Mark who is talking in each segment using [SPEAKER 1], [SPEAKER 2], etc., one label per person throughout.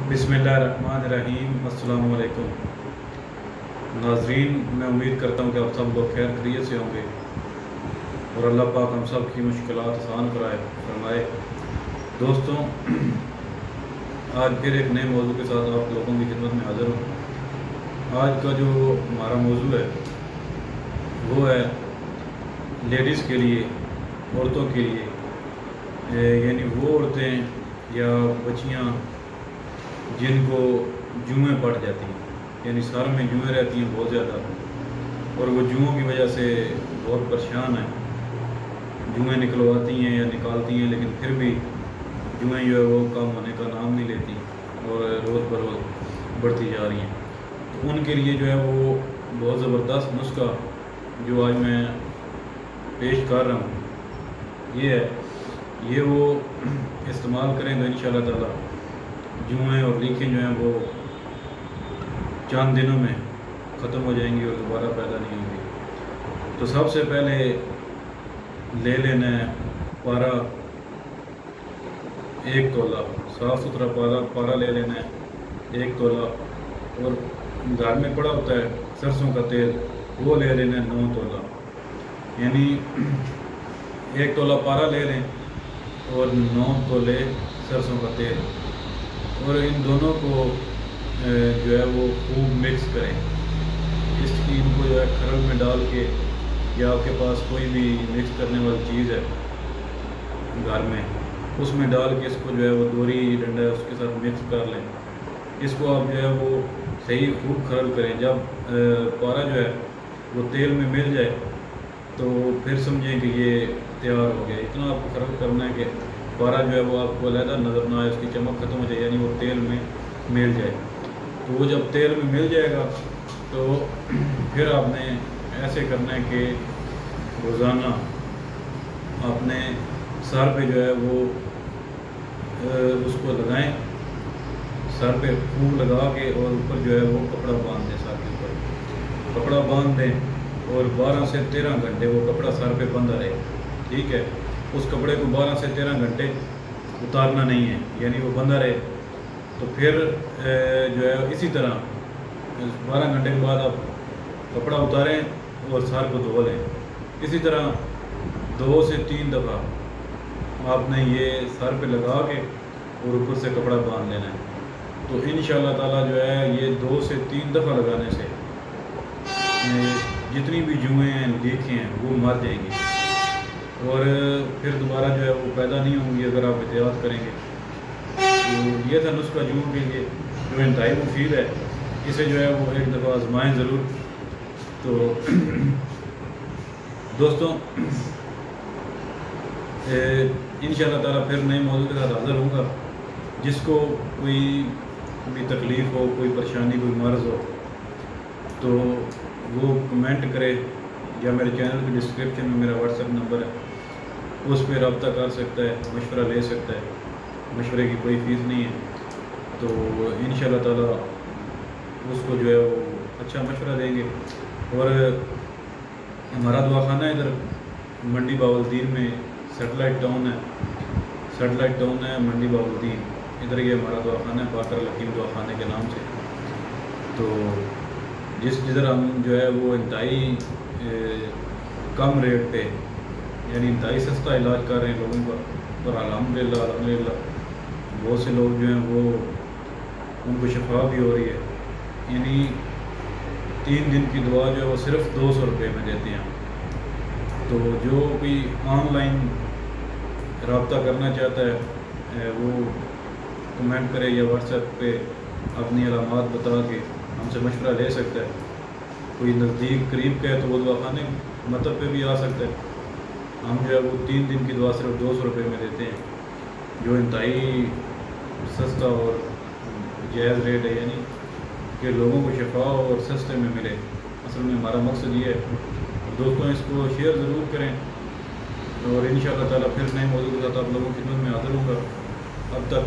[SPEAKER 1] बिस्मिल्लाहिर्रहमानिर्रहीम। अस्सलामु अलैकुम नाज़रीन, मैं उम्मीद करता हूँ कि आप सब लोग खैर खैरियत से होंगे और अल्लाह पाक हम सब की मुश्किलात आसान फरमाए। दोस्तों, आज फिर एक नए मौजू के साथ आप लोगों की खिदमत में हाज़िर हूँ। आज का जो हमारा मौजू है वो है लेडीज़ के लिए, औरतों के लिए, यानी वो औरतें या बच्चियाँ जिनको जुएँ पड़ जाती हैं, यानी सर में जुएँ रहती हैं बहुत ज़्यादा, और वो जुओं की वजह से बहुत परेशान हैं। जुएँ निकलवाती हैं या निकालती हैं, लेकिन फिर भी जुएँ जो है वो कम होने का नाम नहीं लेती और रोज़ बरोज़ बढ़ती जा रही हैं। तो उनके लिए जो है वो बहुत ज़बरदस्त नुस्खा जो आज मैं पेश कर रहा हूँ ये वो इस्तेमाल करें तो इंशाअल्लाह ताला जुएँ और लीकें जो हैं वो चंद दिनों में ख़त्म हो जाएंगी और दोबारा पैदा नहीं होंगी। तो सबसे पहले ले लेना है पारा, 1 तोला साफ़ सुथरा पारा ले लेना है 1 तोला, और घर में पड़ा होता है सरसों का तेल, वो ले लेना है 9 तोला। यानी 1 तोला पारा ले लें और 9 तोले सरसों का तेल, और इन दोनों को जो है वो खूब मिक्स करें। इनको जो है खरल में डाल के, या आपके पास कोई भी मिक्स करने वाली चीज़ है घर में, उसमें डाल के इसको जो है वो दोरी डंडा है उसके साथ मिक्स कर लें। इसको आप जो है वो सही खूब खरल करें। जब पारा जो है वो तेल में मिल जाए तो फिर समझें कि ये तैयार हो गया। इतना आपको खरल करना है कि पारा जो है वो आपको अलहदा नज़र ना आए, उसकी चमक ख़त्म हो जाए, यानी वो तेल में मिल जाए। तो वो जब तेल में मिल जाएगा तो फिर आपने ऐसे करना है कि रोज़ाना अपने सर पे जो है वो उसको लगाएं, सर पे खूब लगा के, और ऊपर जो है वो कपड़ा बांध दें, सर के ऊपर कपड़ा बांध दें और 12 से 13 घंटे वो कपड़ा सर पे बंधा रहे। ठीक है, उस कपड़े को 12 से 13 घंटे उतारना नहीं है, यानी वो बंधा रहे। तो फिर जो है इसी तरह 12 घंटे के बाद आप कपड़ा उतारें और सर को धो लें। इसी तरह 2 से 3 दफ़ा आपने ये सर पे लगा के और ऊपर से कपड़ा बांध लेना है। तो इंशाअल्लाह ताला जो है ये 2 से 3 दफ़ा लगाने से जितनी भी जुएँ हैं, लीकें हैं, वो मर जाएंगी और फिर दोबारा जो है वो पैदा नहीं होंगी अगर आप एहतियात करेंगे। तो ये था नुस्खा जुओं के लिए जो इंतहाई मुफीद है। इसे जो है वो एक दफ़ा आजमाएँ ज़रूर। तो दोस्तों, इंशाअल्लाह ताला फिर नए मौजू के साथ हाज़िर होऊंगा। जिसको कोई भी तकलीफ़ हो, कोई परेशानी, कोई मर्ज़ हो, तो वो कमेंट करे, या मेरे चैनल के डिस्क्रिप्शन में मेरा व्हाट्सएप नंबर है, उस पर रब्ता कर सकता है, मशवरा ले सकता है। मशवरे की कोई फ़ीस नहीं है। तो इंशाअल्लाह ताला उसको जो है वो अच्छा मशवरा देंगे। और हमारा दवाखाना इधर मंडी बावलदीन में सेटेलाइट टाउन है मंडी बावलदीन, इधर ये हमारा दवाखाना है, बाकर लकीम दवाखाने के नाम से। तो जिधर हम जो है वो इंतहाई कम रेट पे, यानी इंतहाई सस्ता इलाज कर रहे हैं लोगों का, और अल्हम्दुलिल्लाह बहुत से लोग जो हैं वो उनको शफा भी हो रही है। यानी 3 दिन की दवा जो है वो सिर्फ 200 रुपये में देते हैं। तो जो कोई ऑनलाइन रब्ता करना चाहता है वो कमेंट करे या व्हाट्सएप पे अपनी अलामात बता के हमसे मशवरा ले सकता है। कोई नज़दीक करीब का है तो वो दवाखाने मतलब पे भी आ सकता है। हम जो है वो 3 दिन की दवा सिर्फ 200 रुपये में देते हैं, जो इंतहाई सस्ता और जायज़ रेट है, यानी कि लोगों को शफा और सस्ते में मिले। असल में हमारा मकसद ये है। दोस्तों, इसको शेयर ज़रूर करें, और इंशाअल्लाह ताला फिर नए मौजू के साथ आप लोगों की खिदमत में हाज़िर होऊंगा। अब तक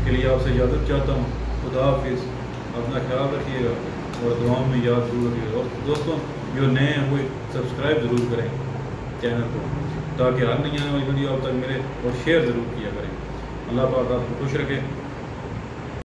[SPEAKER 1] के लिए आपसे इजाज़त चाहता हूँ। खुदा हाफिज़। अपना ख्याल रखिएगा और दुआओं में याद ज़रूर रखिएगा। और दोस्तों, जो नए हैं वो सब्सक्राइब ज़रूर करें चैनल को, ताकि हर नई आने वाली वीडियो आप तक मिले, और शेयर ज़रूर किया करें। अल्लाह पाक आपको खुश रखे।